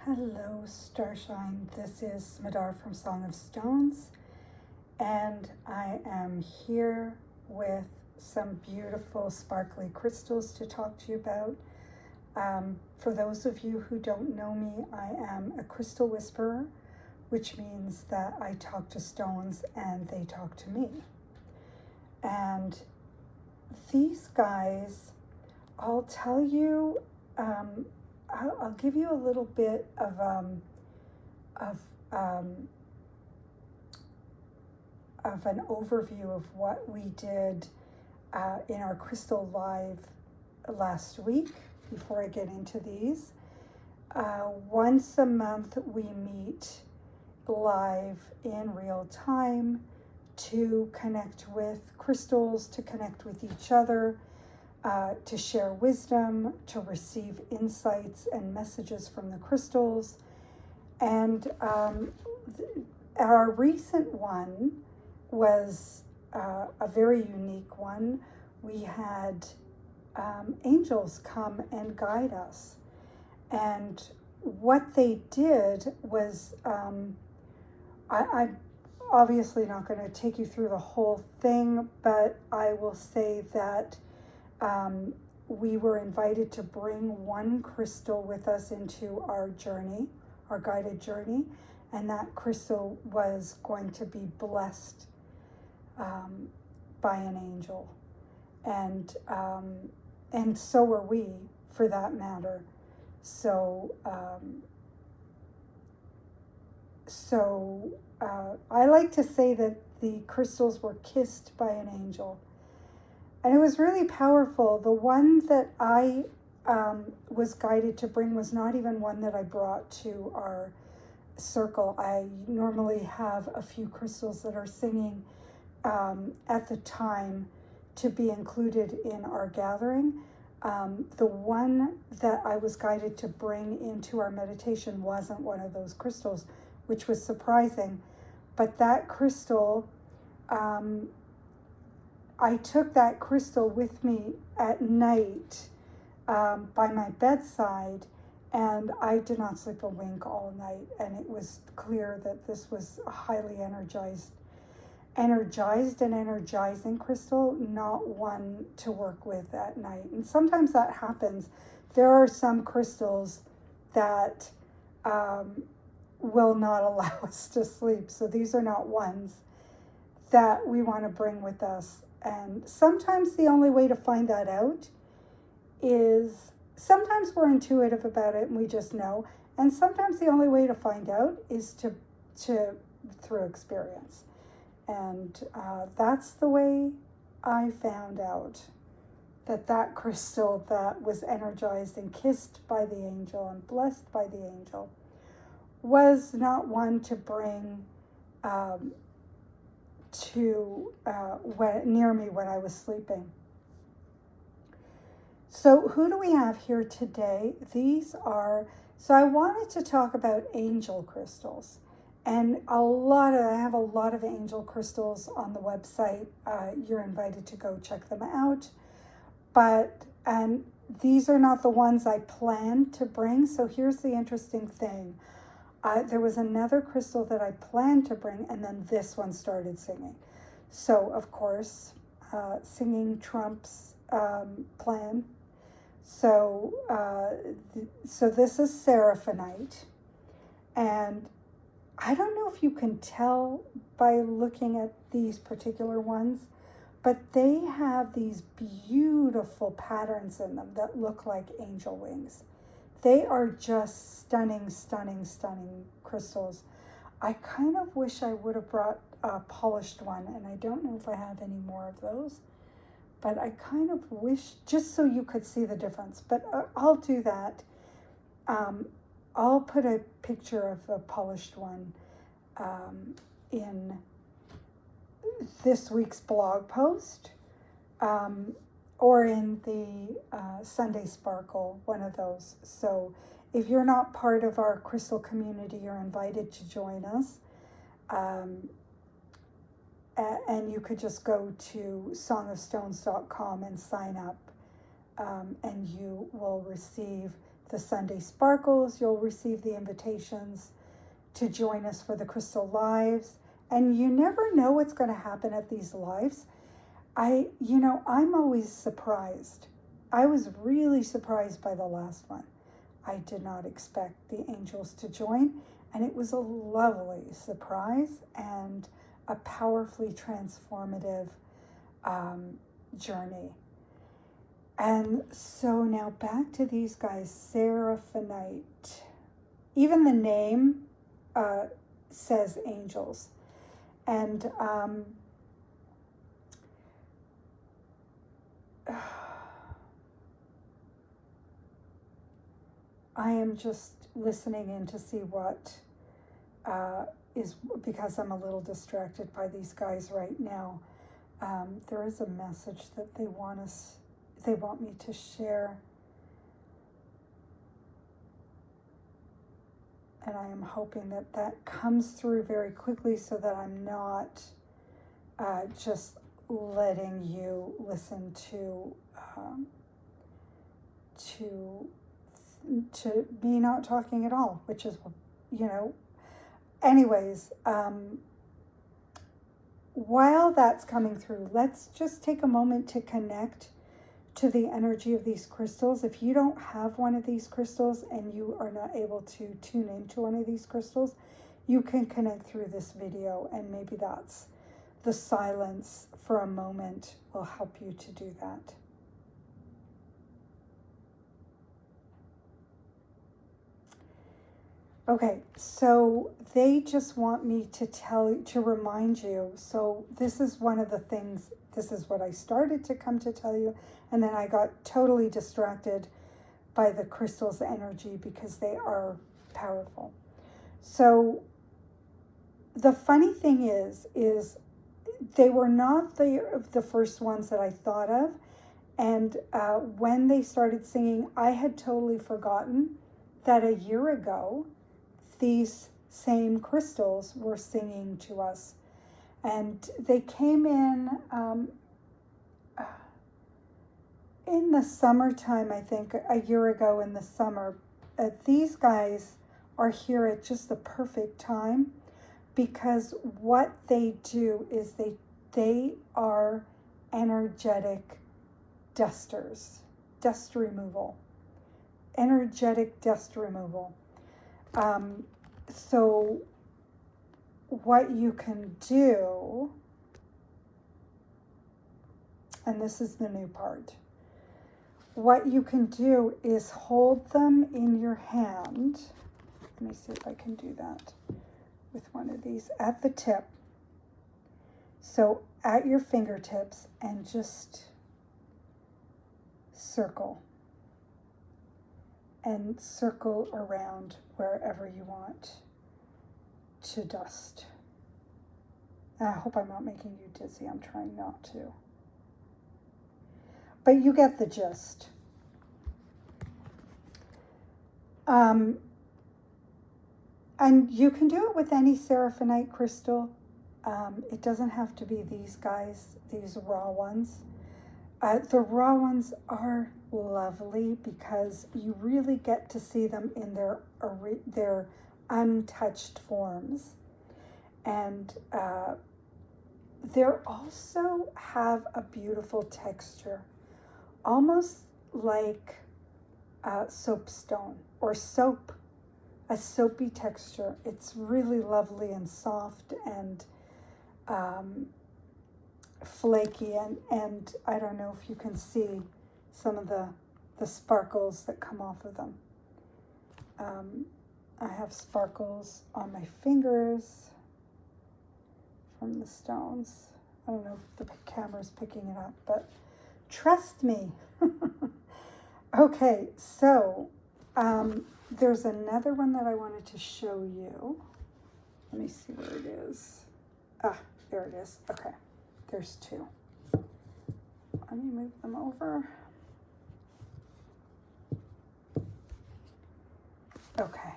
Hello, Starshine. This is Madar from Song of Stones, and I am here with some beautiful sparkly crystals to talk to you about. For those of you who don't know me, I am a crystal whisperer, which means that I talk to stones and they talk to me. And these guys, I'll tell you, I'll give you a little bit of an overview of what we did in our Crystal Live last week before I get into these. Once a month we meet live in real time to connect with crystals, to connect with each other, to share wisdom, to receive insights and messages from the crystals. And our recent one was a very unique one. We had angels come and guide us. And what they did was, I'm obviously not going to take you through the whole thing, but I will say that we were invited to bring one crystal with us into our journey, our guided journey, and that crystal was going to be blessed by an angel, and so were we, for that matter. So I like to say that the crystals were kissed by an angel. And it was really powerful. The one that I was guided to bring was not even one that I brought to our circle. I normally have a few crystals that are singing at the time to be included in our gathering. The one that I was guided to bring into our meditation wasn't one of those crystals, which was surprising. But that crystal, I took that crystal with me at night by my bedside, and I did not sleep a wink all night. And it was clear that this was a highly energized and energizing crystal, not one to work with at night. And sometimes that happens. There are some crystals that will not allow us to sleep. So these are not ones that we want to bring with us. And sometimes the only way to find that out is, sometimes we're intuitive about it and we just know. And sometimes the only way to find out is to through experience. And that's the way I found out that crystal that was energized and kissed by the angel and blessed by the angel was not one to bring near me when I was sleeping. So who do we have here today? So I wanted to talk about angel crystals. And I have a lot of angel crystals on the website. You're invited to go check them out. And these are not the ones I planned to bring. So here's the interesting thing. There was another crystal that I planned to bring, and then this one started singing. So, of course, singing trumps plan. So this is Seraphinite. And I don't know if you can tell by looking at these particular ones, but they have these beautiful patterns in them that look like angel wings. They are just stunning, stunning, stunning crystals. I kind of wish I would have brought a polished one, and I don't know if I have any more of those, but I kind of wish, just so you could see the difference. But I'll do that. I'll put a picture of the polished one in this week's blog post, or in the Sunday Sparkle, one of those. So if you're not part of our crystal community, you're invited to join us. And you could just go to songofstones.com and sign up, and you will receive the Sunday Sparkles. You'll receive the invitations to join us for the Crystal Lives. And you never know what's going to happen at these lives. I'm always surprised. I was really surprised by the last one. I did not expect the angels to join, and it was a lovely surprise and a powerfully transformative journey. And so now back to these guys, Seraphinite. Even the name says angels. And I am just listening in to see what is, because I'm a little distracted by these guys right now. There is a message that they want me to share. And I am hoping that that comes through very quickly so that I'm not just letting you listen to me not talking at all, which is, anyways, while that's coming through, let's just take a moment to connect to the energy of these crystals. If you don't have one of these crystals and you are not able to tune into one of these crystals, you can connect through this video, and maybe that's the silence for a moment will help you to do that. Okay, so they just want me to remind you. So this is one of the things, this is what I started to come to tell you, and then I got totally distracted by the crystal's energy because they are powerful. So the funny thing is they were not the first ones that I thought of, and when they started singing, I had totally forgotten that a year ago these same crystals were singing to us. And they came in the summertime, I think, a year ago in the summer. These guys are here at just the perfect time, because what they do is they are energetic dusters, dust removal, energetic dust removal. So what you can do, and this is the new part, what you can do is hold them in your hand. Let me see if I can do that with one of these at the tip. So at your fingertips, and just circle. And circle around wherever you want to dust. And I hope I'm not making you dizzy. I'm trying not to. But you get the gist. And you can do it with any Seraphinite crystal. It doesn't have to be these guys, these raw ones. The raw ones are lovely because you really get to see them in their untouched forms. And they also have a beautiful texture, almost like soapstone or soap, a soapy texture. It's really lovely and soft and flaky, and I don't know if you can see some of the sparkles that come off of them. I have sparkles on my fingers from the stones. I don't know if the camera's picking it up, but trust me. Okay, so there's another one that I wanted to show you. Let me see where it is. Ah, there it is. Okay, there's two. Let me move them over. Okay,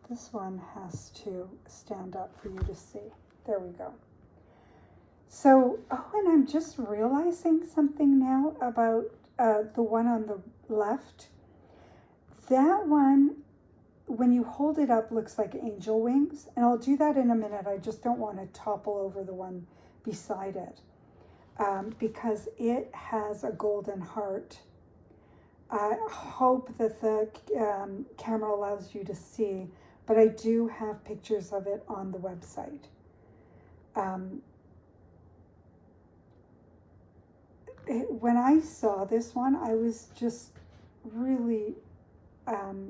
this one has to stand up for you to see. There we go. So, and I'm just realizing something now about the one on the left. That one, when you hold it up, looks like angel wings. And I'll do that in a minute. I just don't want to topple over the one beside it because it has a golden heart. I hope that the camera allows you to see, but I do have pictures of it on the website. When I saw this one, I was just really, I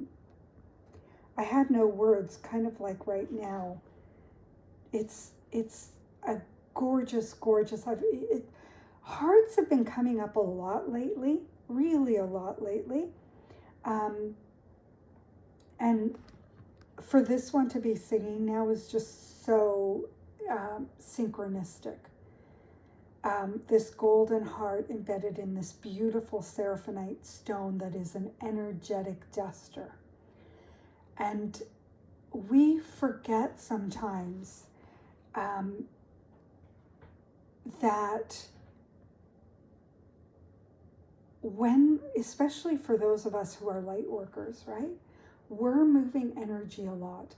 had no words, kind of like right now. It's a gorgeous, gorgeous. Hearts have been coming up a lot lately, really a lot lately. And for this one to be singing now is just so synchronistic. This golden heart embedded in this beautiful seraphonite stone that is an energetic duster. And we forget sometimes that when, especially for those of us who are light workers, right? We're moving energy a lot.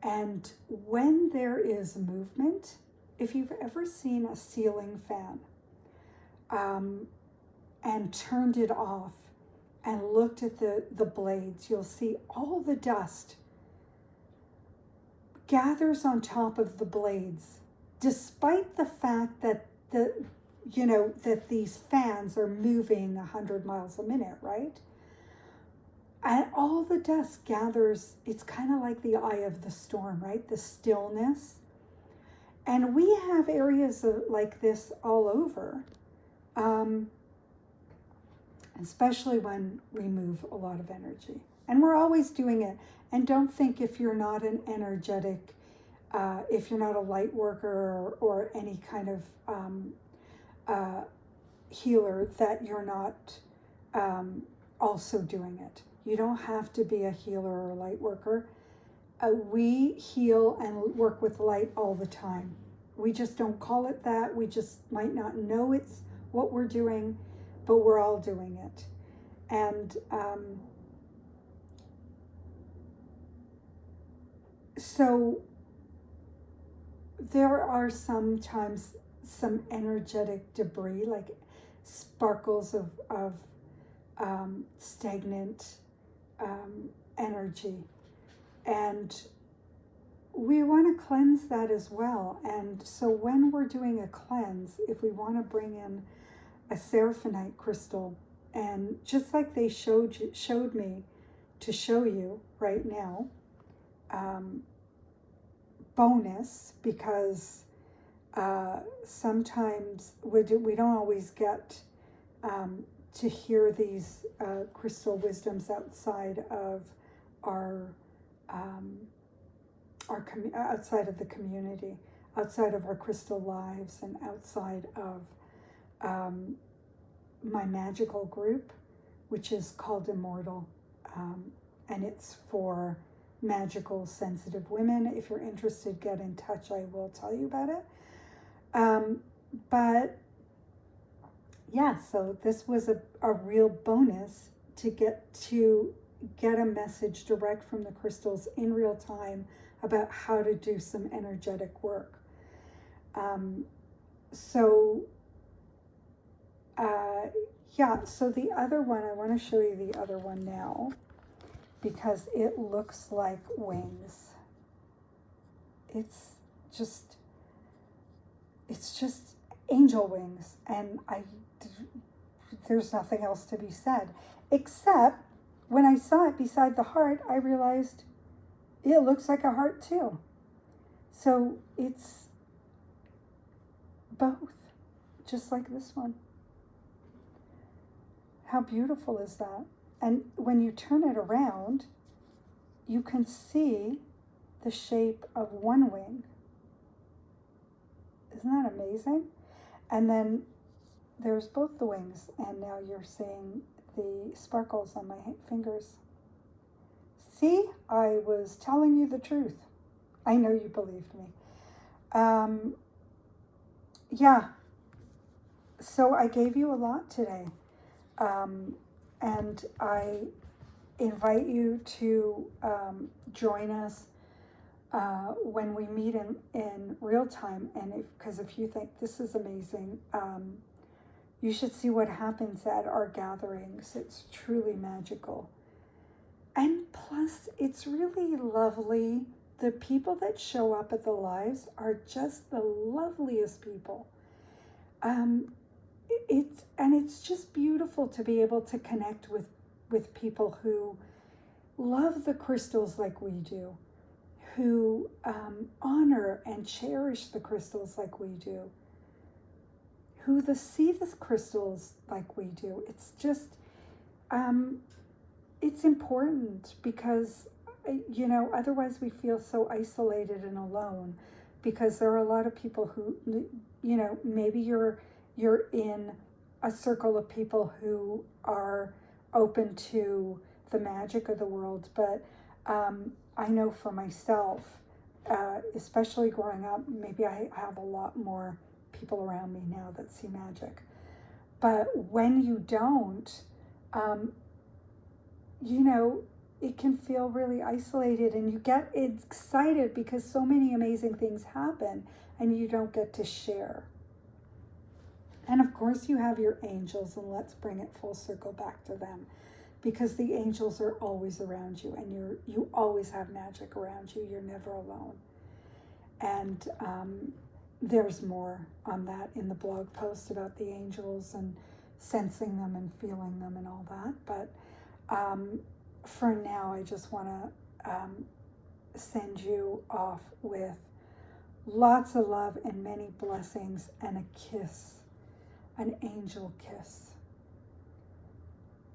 And when there is movement, if you've ever seen a ceiling fan and turned it off and looked at the blades, you'll see all the dust gathers on top of the blades, despite the fact that that these fans are moving 100 miles a minute, right? And all the dust gathers, it's kind of like the eye of the storm, right? The stillness. And we have areas like this all over, especially when we move a lot of energy. And we're always doing it. And don't think if you're not an energetic, if you're not a light worker or any kind of healer, that you're not also doing it. You don't have to be a healer or a light worker. We heal and work with light all the time. We just don't call it that. We just might not know it's what we're doing, but we're all doing it. And so there are sometimes some energetic debris, like sparkles of stagnant energy. And we want to cleanse that as well. And so when we're doing a cleanse, if we want to bring in a seraphonite crystal, and just like they showed me to show you right now, bonus, because sometimes we don't always get to hear these crystal wisdoms outside of our outside of the community, outside of our crystal lives, and outside of my magical group, which is called Immortal, and it's for magical, sensitive women. If you're interested, get in touch. I will tell you about it. But yeah, so this was a real bonus to get a message direct from the crystals in real time about how to do some energetic work. So the other one, I want to show you the other one now, because it looks like wings. It's just angel wings, and there's nothing else to be said, except when I saw it beside the heart, I realized it looks like a heart too. So it's both, just like this one. How beautiful is that? And when you turn it around, you can see the shape of one wing. Isn't that amazing? And then there's both the wings, and now you're seeing the sparkles on my fingers. See, I was telling you the truth. I know you believed me. Yeah, so I gave you a lot today. And I invite you to join us when we meet in real time. And because if you think this is amazing, you should see what happens at our gatherings. It's truly magical. And plus, it's really lovely. The people that show up at the lives are just the loveliest people. It's just beautiful to be able to connect with people who love the crystals like we do, who honor and cherish the crystals like we do, who see the crystals like we do. It's just, it's important because, otherwise we feel so isolated and alone, because there are a lot of people who, maybe you're in a circle of people who are open to the magic of the world. But I know for myself, especially growing up, maybe I have a lot more people around me now that see magic. But when you don't, it can feel really isolated, and you get excited because so many amazing things happen and you don't get to share. And of course you have your angels, and let's bring it full circle back to them, because the angels are always around you, and you always have magic around you. You're never alone. And there's more on that in the blog post about the angels and sensing them and feeling them and all that. But for now, I just want to send you off with lots of love and many blessings and a kiss, an angel kiss.